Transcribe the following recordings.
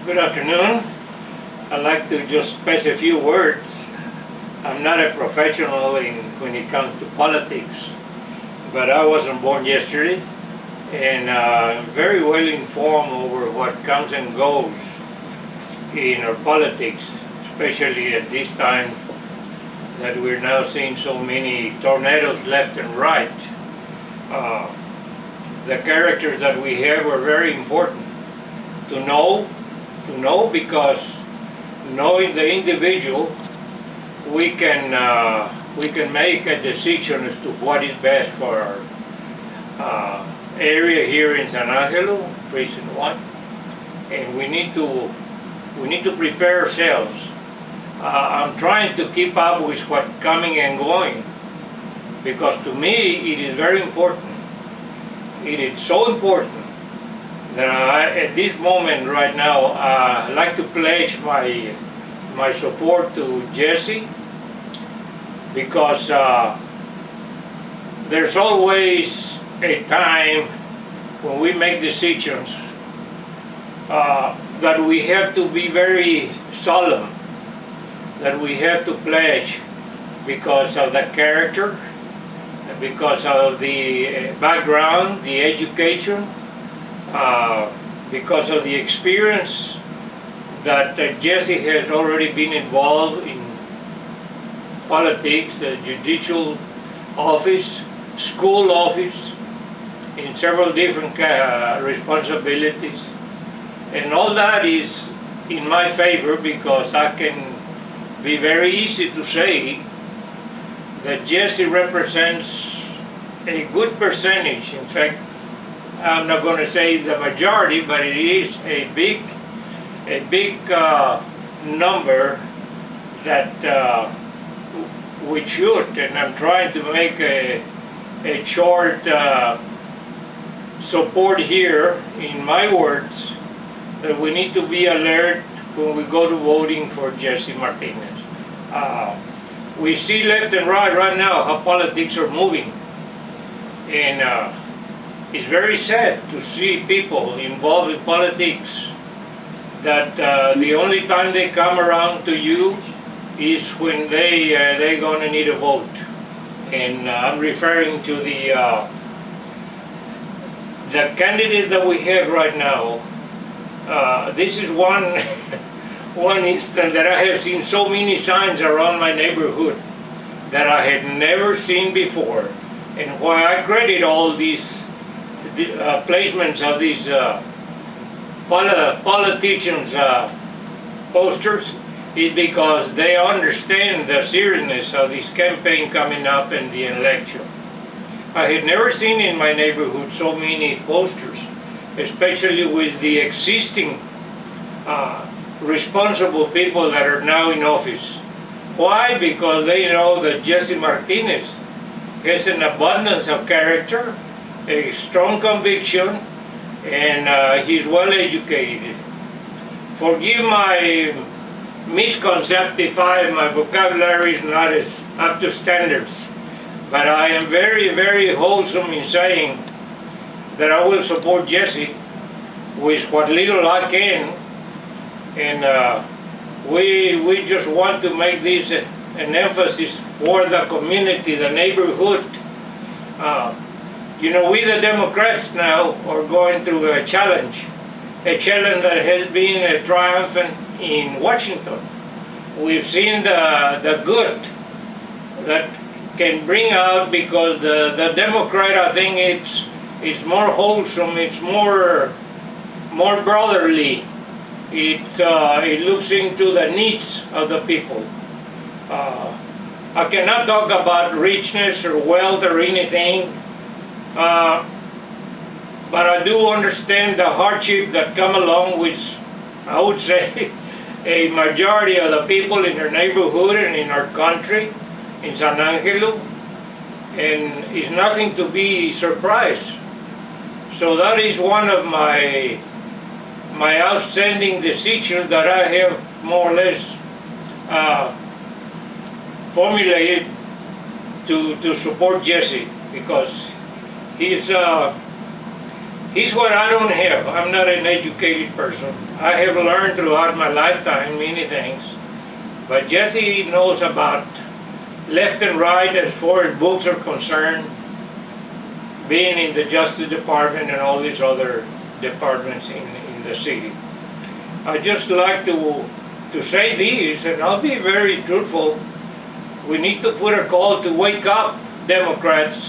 Good afternoon. I'd like to just space a few words. I'm not a professional when it comes to politics, but I wasn't born yesterday, and very well informed over what comes and goes in our politics, especially at this time that we're now seeing so many tornadoes left and right. The characters that we have are very important to know because knowing the individual, we can make a decision as to what is best for our area here in San Angelo, Precinct 1, and we need to prepare ourselves. I'm trying to keep up with what's coming and going, because to me it is very important. It is so important that at this moment right now, I'd like to pledge my support to Jesse, because there's always a time when we make decisions that we have to be very solemn, that we have to pledge because of the character, because of the background, the education, because of the experience that Jesse has already been involved in politics, the judicial office, school office, in several different responsibilities. And all that is in my favor, because I can be very easy to say that Jesse represents a good percentage. In fact, I'm not going to say the majority, but it is a big number that we should, and I'm trying to make a short support here in my words, that we need to be alert when we go to voting for Jesse Martinez. We see left and right now how politics are moving, and it's very sad to see people involved in politics that the only time they come around to you is when they're going to need a vote. And I'm referring to the candidate that we have right now. This is one instance that I have seen so many signs around my neighborhood that I had never seen before. And why I credit all these placements of these politicians' posters is because they understand the seriousness of this campaign coming up in the election. I had never seen in my neighborhood so many posters, especially with the existing responsible people that are now in office. Why? Because they know that Jesse Martinez has an abundance of character, a strong conviction, and he's well educated. Forgive my misconcept if my vocabulary is not as up to standards, but I am very, very wholesome in saying that I will support Jesse with what little I can, and we just want to make this an emphasis for the community, the neighborhood. You know, we the Democrats now are going through a challenge that has been triumphant in Washington. We've seen the good that can bring out, because the Democrat, I think it's more wholesome, it's more brotherly. It looks into the needs of the people. I cannot talk about richness or wealth or anything, but I do understand the hardship that come along with, I would say, a majority of the people in our neighborhood and in our country, in San Angelo, and it's nothing to be surprised. So that is one of my outstanding decisions that I have more or less formulated to support Jesse, because he's He's what I don't have. I'm not an educated person. I have learned throughout my lifetime many things. But Jesse knows about left and right as far as books are concerned, being in the Justice Department and all these other departments in the city. I just like to say this, and I'll be very truthful. We need to put a call to wake up, Democrats,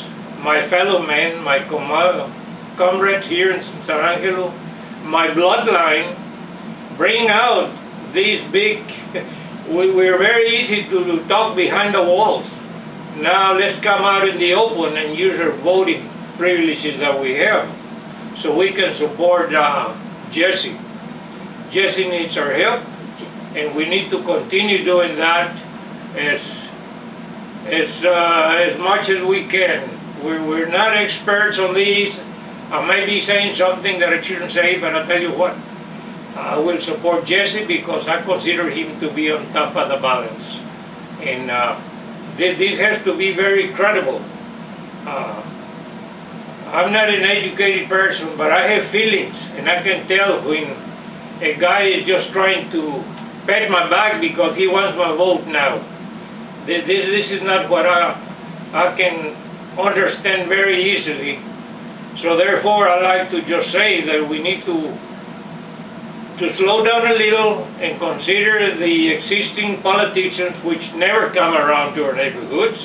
my fellow men, my comrades here in San Angelo, my bloodline. Bring out these big. We're very easy to talk behind the walls. Now let's come out in the open and use our voting privileges that we have, so we can support Jesse. Jesse needs our help, and we need to continue doing that as much as we can. We're not experts on these. I may be saying something that I shouldn't say, but I'll tell you what, I will support Jesse because I consider him to be on top of the balance. And this has to be very credible. I'm not an educated person, but I have feelings, and I can tell when a guy is just trying to pat my back because he wants my vote now. This is not what I can understand very easily. So therefore, I like to just say that we need to slow down a little and consider the existing politicians, which never come around to our neighborhoods,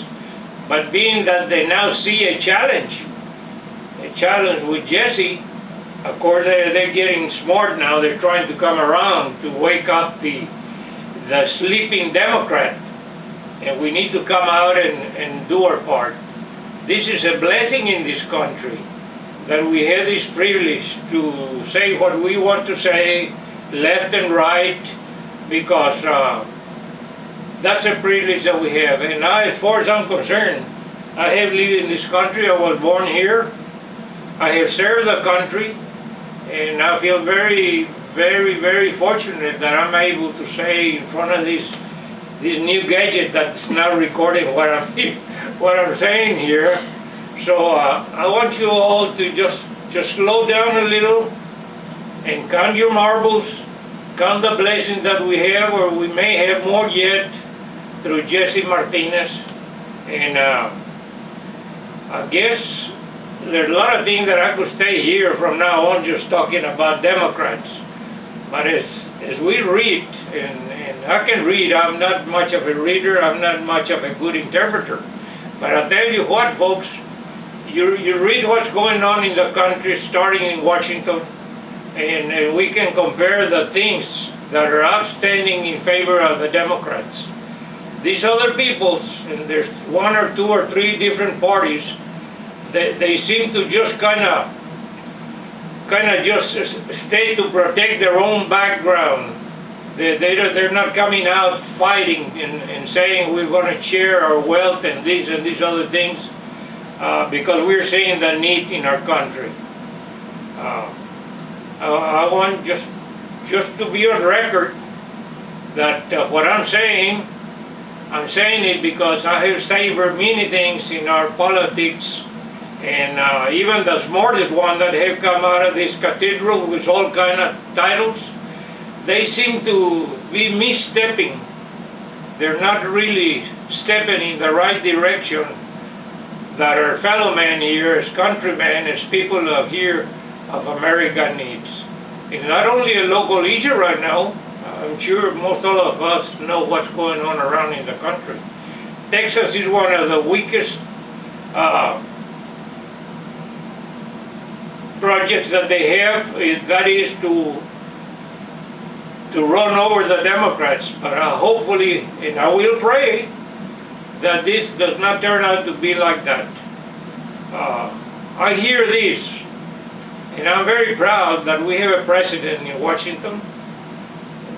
but being that they now see a challenge with Jesse. Of course, they're getting smart now. They're trying to come around to wake up the sleeping Democrat, and we need to come out and do our part. This is a blessing in this country that we have this privilege to say what we want to say, left and right, because that's a privilege that we have. And I, as far as I'm concerned, I have lived in this country. I was born here. I have served the country, and I feel very, very, very fortunate that I'm able to say in front of this new gadget that's now recording what I'm saying here. So I want you all to just slow down a little and count your marbles, count the blessings that we have, or we may have more yet through Jesse Martinez. And I guess there's a lot of things that I could stay here from now on just talking about Democrats. But as we read, and I can read, I'm not much of a reader, I'm not much of a good interpreter. But I'll tell you what, folks, you read what's going on in the country, starting in Washington, and we can compare the things that are outstanding in favor of the Democrats. These other peoples, and there's one or two or three different parties, they seem to just kind of just stay to protect their own background. They're not coming out fighting and saying we're going to share our wealth and these other things because we're seeing the need in our country. I want just to be on record that what I'm saying it because I have savored many things in our politics. And even the smartest one that have come out of this cathedral with all kind of titles, they seem to be misstepping. They're not really stepping in the right direction that our fellow man here, as countrymen, as people of here, of America needs. It's not only a local issue right now. I'm sure most all of us know what's going on around in the country. Texas is one of the weakest projects that they have, that is to run over the Democrats. But hopefully, and I will pray, that this does not turn out to be like that. I hear this, and I'm very proud that we have a president in Washington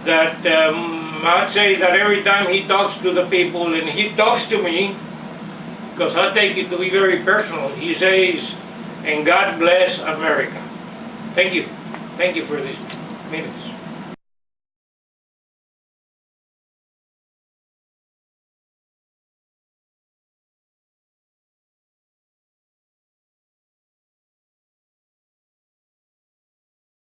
that I'd say that every time he talks to the people, and he talks to me, because I take it to be very personal, he says, and God bless America. Thank you. Thank you for these minutes.